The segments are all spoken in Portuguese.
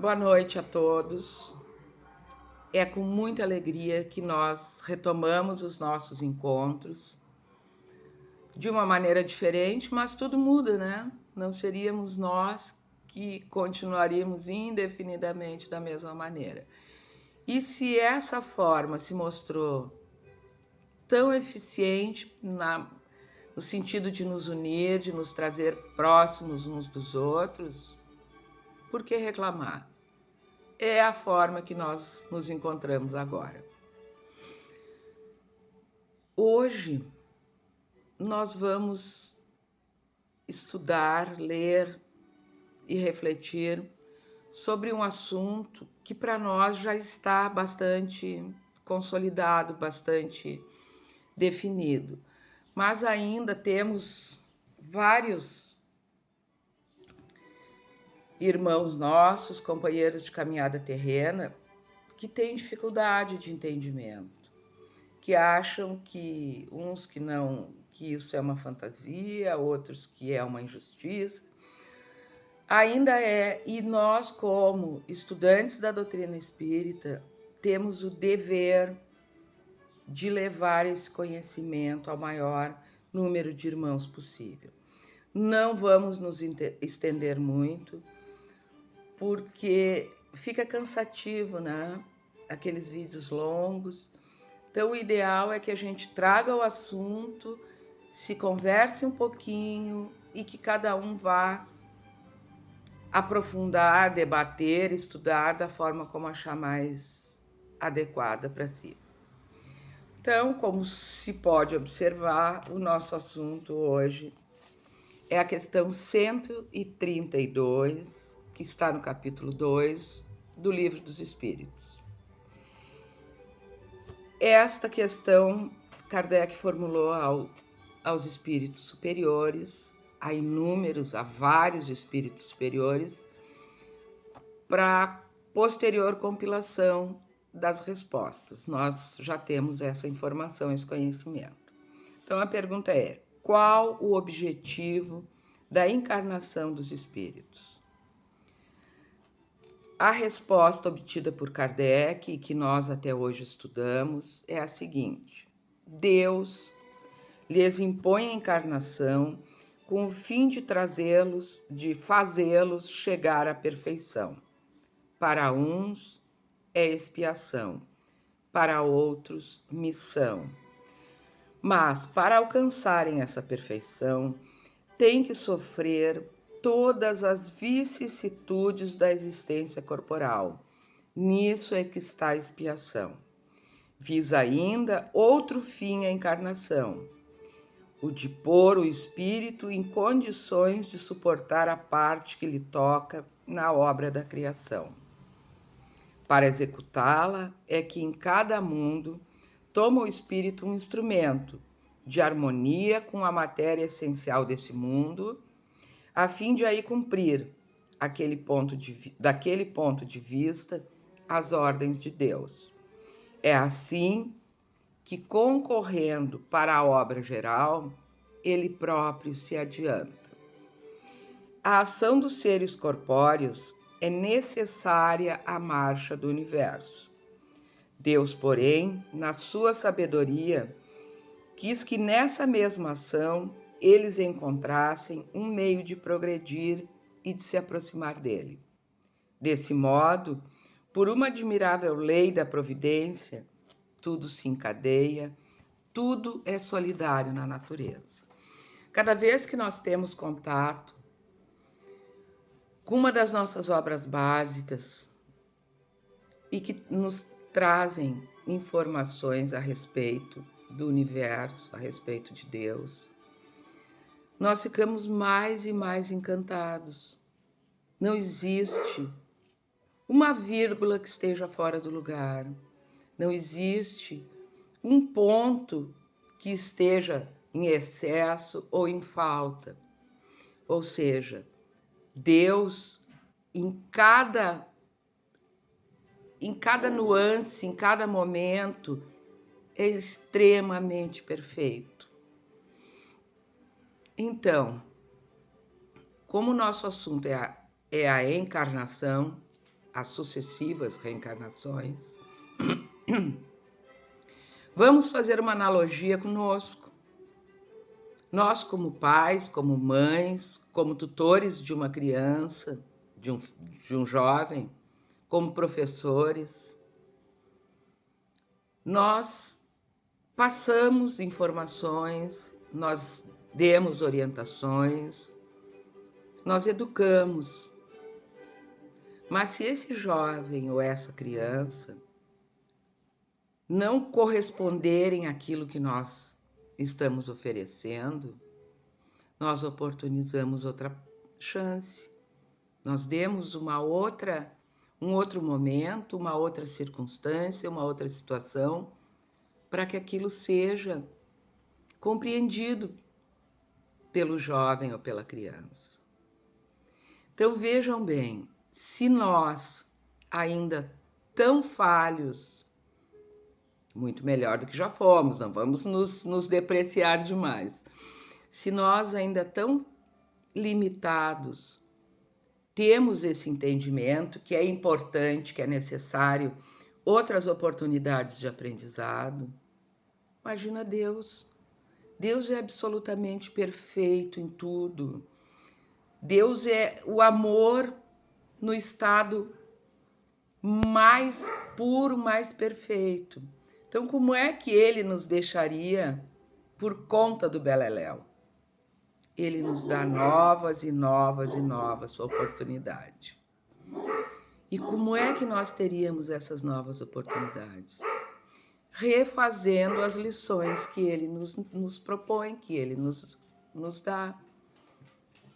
Boa noite a todos. É com muita alegria que nós retomamos os nossos encontros de uma maneira diferente, mas tudo muda, né? Não seríamos nós que continuaríamos indefinidamente da mesma maneira. E se essa forma se mostrou tão eficiente no sentido de nos unir, de nos trazer próximos uns dos outros, por que reclamar? É a forma que nós nos encontramos agora. Hoje nós vamos estudar, ler e refletir sobre um assunto que para nós já está bastante consolidado, bastante definido, mas ainda temos vários irmãos nossos, companheiros de caminhada terrena, que têm dificuldade de entendimento, que acham que uns que não, que isso é uma fantasia, outros que é uma injustiça. Ainda é, e nós, como estudantes da doutrina espírita, temos o dever de levar esse conhecimento ao maior número de irmãos possível. Não vamos nos estender muito, porque fica cansativo, né? Aqueles vídeos longos. Então, o ideal é que a gente traga o assunto, se converse um pouquinho e que cada um vá aprofundar, debater, estudar da forma como achar mais adequada para si. Então, como se pode observar, o nosso assunto hoje é a questão 132, que está no capítulo 2 do Livro dos Espíritos. Esta questão Kardec formulou aos espíritos superiores, a vários espíritos superiores, para posterior compilação das respostas. Nós já temos essa informação, esse conhecimento. Então a pergunta é: qual o objetivo da encarnação dos espíritos? A resposta obtida por Kardec, e que nós até hoje estudamos, é a seguinte: Deus lhes impõe a encarnação com o fim de trazê-los, de fazê-los chegar à perfeição. Para uns é expiação, para outros missão. Mas para alcançarem essa perfeição, têm que sofrer todas as vicissitudes da existência corporal. Nisso é que está a expiação. Visa ainda outro fim à encarnação, o de pôr o espírito em condições de suportar a parte que lhe toca na obra da criação. Para executá-la é que em cada mundo toma o espírito um instrumento de harmonia com a matéria essencial desse mundo, a fim de aí cumprir daquele ponto de vista as ordens de Deus. É assim que, concorrendo para a obra geral, ele próprio se adianta. A ação dos seres corpóreos é necessária à marcha do universo. Deus, porém, na sua sabedoria, quis que nessa mesma ação eles encontrassem um meio de progredir e de se aproximar dele. Desse modo, por uma admirável lei da providência, tudo se encadeia, tudo é solidário na natureza. Cada vez que nós temos contato com uma das nossas obras básicas e que nos trazem informações a respeito do universo, a respeito de Deus, nós ficamos mais e mais encantados. Não existe uma vírgula que esteja fora do lugar. Não existe um ponto que esteja em excesso ou em falta. Ou seja, Deus, em cada nuance, em cada momento, é extremamente perfeito. Então, como o nosso assunto é a encarnação, as sucessivas reencarnações, vamos fazer uma analogia conosco. Nós, como pais, como mães, como tutores de uma criança, de um jovem, como professores, nós passamos informações, nós demos orientações, nós educamos. Mas se esse jovem ou essa criança não corresponderem àquilo que nós estamos oferecendo, nós oportunizamos outra chance. Nós demos um outro momento, uma outra circunstância, uma outra situação, para que aquilo seja compreendido pelo jovem ou pela criança. Então vejam bem, se nós ainda tão falhos, muito melhor do que já fomos, não vamos nos depreciar demais. Se nós ainda tão limitados temos esse entendimento que é importante, que é necessário outras oportunidades de aprendizado, imagina Deus. Deus é absolutamente perfeito em tudo. Deus é o amor no estado mais puro, mais perfeito. Então, como é que ele nos deixaria por conta do beleléu? Ele nos dá novas e novas e novas oportunidades. E como é que nós teríamos essas novas oportunidades? Refazendo as lições que ele nos propõe, que ele nos dá.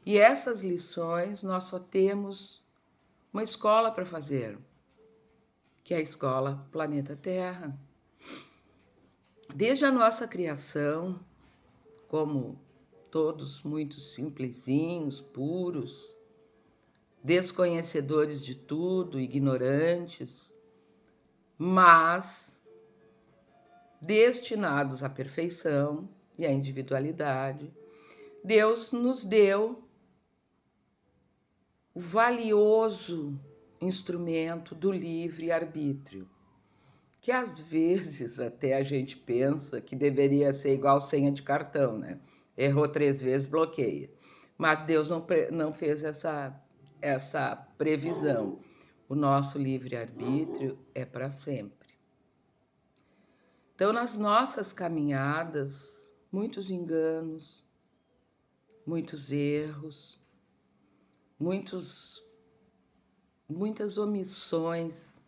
E essas lições nós só temos uma escola para fazer, que é a escola Planeta Terra. Desde a nossa criação, como todos muito simplesinhos, puros, desconhecedores de tudo, ignorantes, mas destinados à perfeição e à individualidade, Deus nos deu o valioso instrumento do livre-arbítrio, que às vezes até a gente pensa que deveria ser igual senha de cartão, né? Errou 3 vezes, bloqueia. Mas Deus não fez essa previsão. O nosso livre-arbítrio é para sempre. Então, nas nossas caminhadas, muitos enganos, muitos erros, muitas omissões,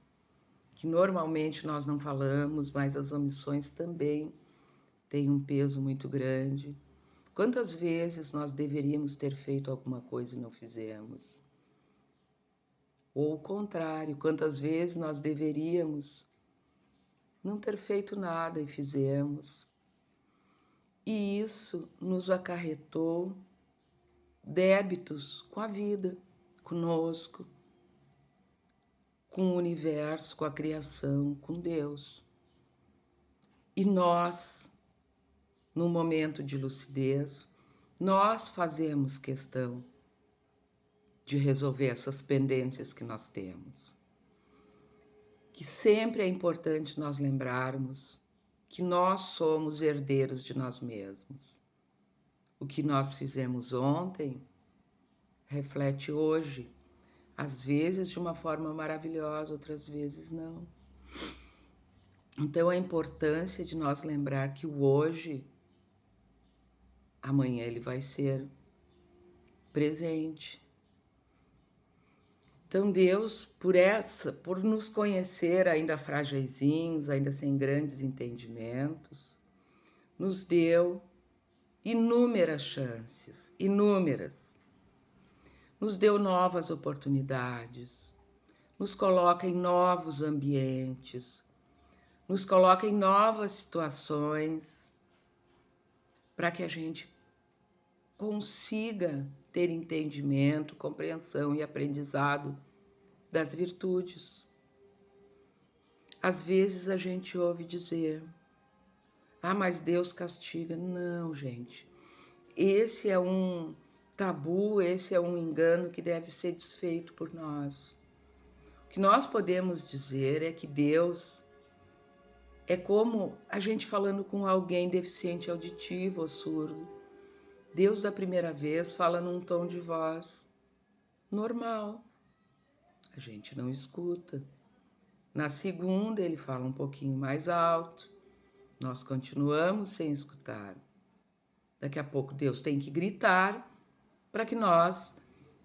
que normalmente nós não falamos, mas as omissões também têm um peso muito grande. Quantas vezes nós deveríamos ter feito alguma coisa e não fizemos? Ou o contrário, quantas vezes nós deveríamos não ter feito nada e fizemos? E isso nos acarretou débitos com a vida, conosco, com o universo, com a criação, com Deus. E nós, no momento de lucidez, nós fazemos questão de resolver essas pendências que nós temos. Que sempre é importante nós lembrarmos que nós somos herdeiros de nós mesmos. O que nós fizemos ontem reflete hoje, às vezes de uma forma maravilhosa, outras vezes não. Então, a importância de nós lembrar que o hoje, amanhã ele vai ser presente. Então, Deus, por nos conhecer ainda fragilzinhos, ainda sem grandes entendimentos, nos deu inúmeras chances, inúmeras. Nos deu novas oportunidades, nos coloca em novos ambientes, nos coloca em novas situações para que a gente consiga ter entendimento, compreensão e aprendizado das virtudes. Às vezes a gente ouve dizer: ah, mas Deus castiga. Não, gente. Esse é um tabu, esse é um engano que deve ser desfeito por nós. O que nós podemos dizer é que Deus é como a gente falando com alguém deficiente auditivo ou surdo. Deus, da primeira vez, fala num tom de voz normal. A gente não escuta. Na segunda, ele fala um pouquinho mais alto. Nós continuamos sem escutar. Daqui a pouco, Deus tem que gritar para que nós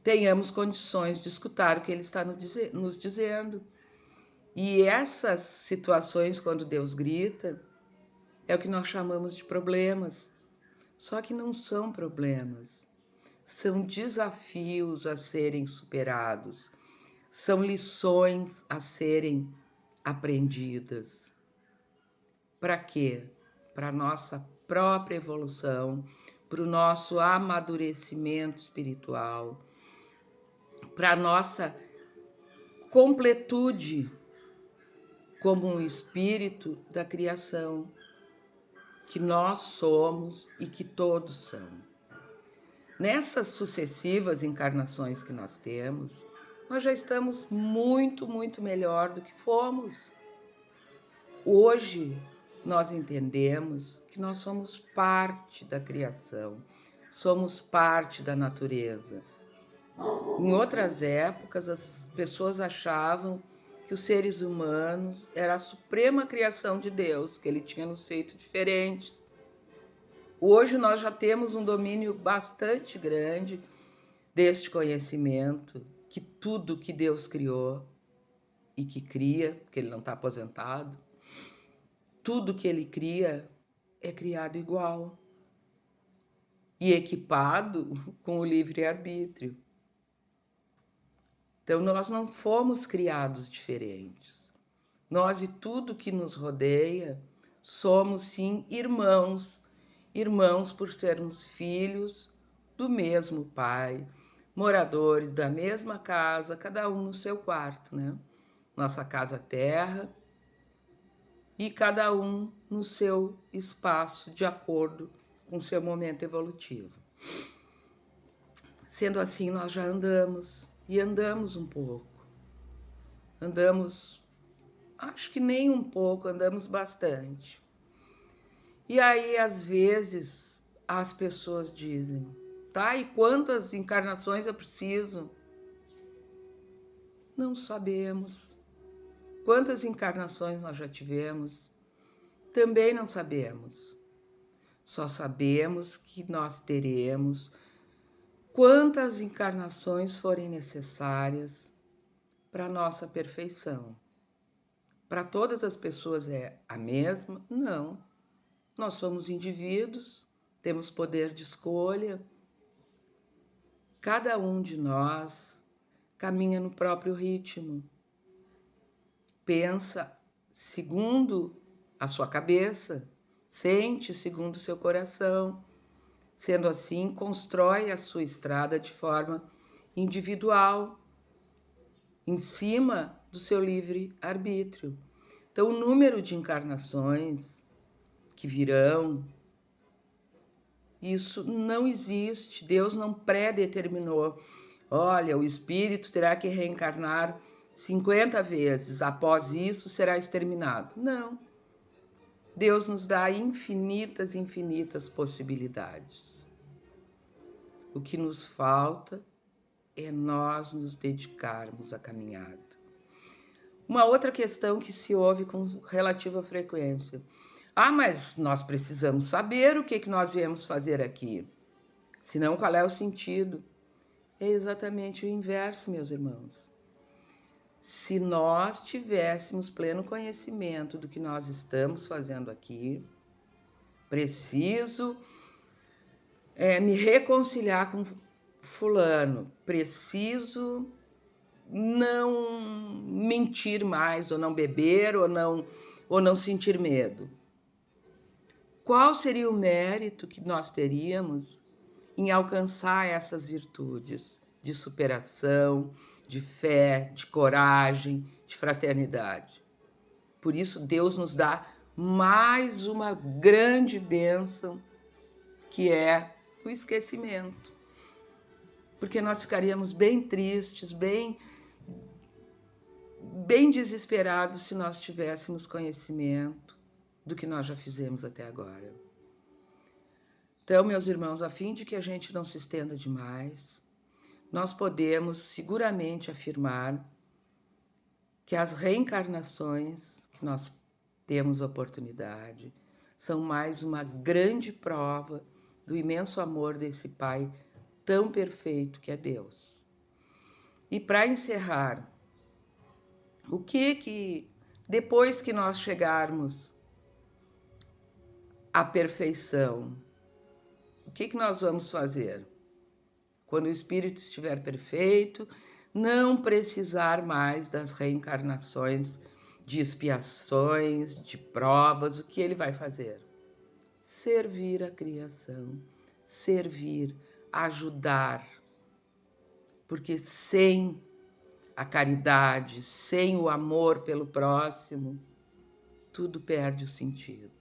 tenhamos condições de escutar o que Ele está nos dizendo. E essas situações, quando Deus grita, é o que nós chamamos de problemas. Só que não são problemas, são desafios a serem superados, são lições a serem aprendidas. Para quê? Para a nossa própria evolução, para o nosso amadurecimento espiritual, para a nossa completude como um espírito da criação, que nós somos e que todos são. Nessas sucessivas encarnações que nós temos, nós já estamos muito, muito melhor do que fomos. Hoje, nós entendemos que nós somos parte da criação, somos parte da natureza. Em outras épocas, as pessoas achavam que os seres humanos eram a suprema criação de Deus, que Ele tinha nos feito diferentes. Hoje nós já temos um domínio bastante grande deste conhecimento, que tudo que Deus criou e que cria, porque Ele não está aposentado, tudo que Ele cria é criado igual e equipado com o livre-arbítrio. Então, nós não fomos criados diferentes. Nós e tudo que nos rodeia somos, sim, irmãos. Irmãos por sermos filhos do mesmo Pai, moradores da mesma casa, cada um no seu quarto, né? Nossa casa terra, e cada um no seu espaço, de acordo com o seu momento evolutivo. Sendo assim, nós já andamos, e andamos um pouco. Andamos, acho que nem um pouco, andamos bastante. E aí, às vezes, as pessoas dizem, tá, e quantas encarnações eu preciso? Não sabemos. Quantas encarnações nós já tivemos? Também não sabemos. Só sabemos que nós teremos quantas encarnações forem necessárias para a nossa perfeição. Para todas as pessoas é a mesma? Não. Nós somos indivíduos, temos poder de escolha. Cada um de nós caminha no próprio ritmo. Pensa segundo a sua cabeça, sente segundo o seu coração. Sendo assim, constrói a sua estrada de forma individual, em cima do seu livre-arbítrio. Então, o número de encarnações que virão, isso não existe. Deus não pré-determinou. Olha, o espírito terá que reencarnar 50 vezes, após isso será exterminado. Não. Deus nos dá infinitas, infinitas possibilidades. O que nos falta é nós nos dedicarmos à caminhada. Uma outra questão que se ouve com relativa frequência. Ah, mas nós precisamos saber o que nós viemos fazer aqui. Senão, qual é o sentido? É exatamente o inverso, meus irmãos. Se nós tivéssemos pleno conhecimento do que nós estamos fazendo aqui, preciso me reconciliar com fulano, preciso não mentir mais, ou não beber, ou não sentir medo. Qual seria o mérito que nós teríamos em alcançar essas virtudes de superação, de fé, de coragem, de fraternidade? Por isso, Deus nos dá mais uma grande bênção, que é o esquecimento. Porque nós ficaríamos bem tristes, bem bem desesperados se nós tivéssemos conhecimento do que nós já fizemos até agora. Então, meus irmãos, a fim de que a gente não se estenda demais, nós podemos seguramente afirmar que as reencarnações que nós temos oportunidade são mais uma grande prova do imenso amor desse Pai tão perfeito que é Deus. E para encerrar, o que depois que nós chegarmos à perfeição, o que nós vamos fazer? Quando o espírito estiver perfeito, não precisar mais das reencarnações, de expiações, de provas, o que ele vai fazer? Servir a criação, servir, ajudar. Porque sem a caridade, sem o amor pelo próximo, tudo perde o sentido.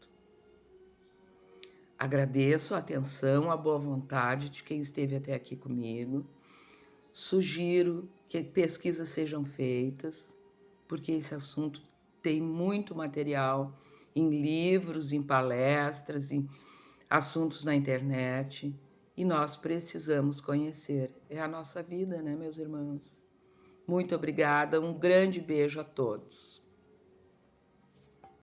Agradeço a atenção, a boa vontade de quem esteve até aqui comigo. Sugiro que pesquisas sejam feitas, porque esse assunto tem muito material em livros, em palestras, em assuntos na internet, e nós precisamos conhecer. É a nossa vida, né, meus irmãos? Muito obrigada, um grande beijo a todos.